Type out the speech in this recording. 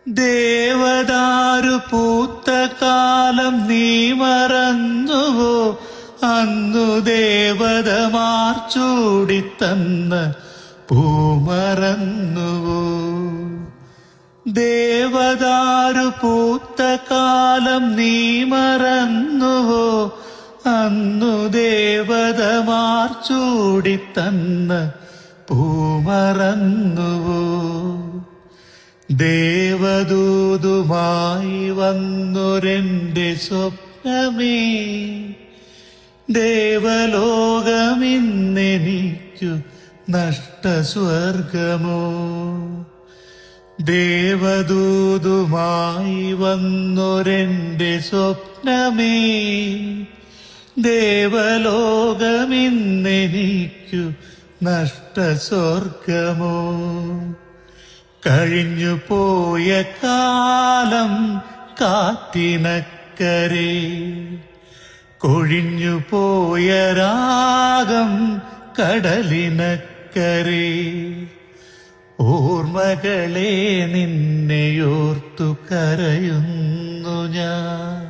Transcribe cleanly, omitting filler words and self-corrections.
ദേവദാരു പൂത്ത കാലം നീ മറന്നുവോ? അന്നു ദേവതമാർ ചൂടിത്തന്ന പൂമറന്നുവോ? ദേവദാരു പൂത്ത കാലം നീ മറന്നുവോ? അന്നു ദേവതമാർ ചൂടിത്തന്ന പൂമറന്നുവോ? ദേവദൂതുമായി വന്നൊരെന്റെ സ്വപ്നമേ, ദേവലോകമിന്നെനിക്കു നഷ്ടസ്വർഗമോ? ദേവദൂതുമായി വന്നൊരെന്റെ സ്വപ്നമേ, ദേവലോകമിന്നെനിക്കു നഷ്ടസ്വർഗമോ? കഴിഞ്ഞു പോയ കാലം കാറ്റിനക്കരെ, കൊഴിഞ്ഞു പോയ രാഗം കടലിനക്കരെ, ഓർമ്മകളെ നിന്നെയോർത്തു കരയുന്നു ഞാൻ.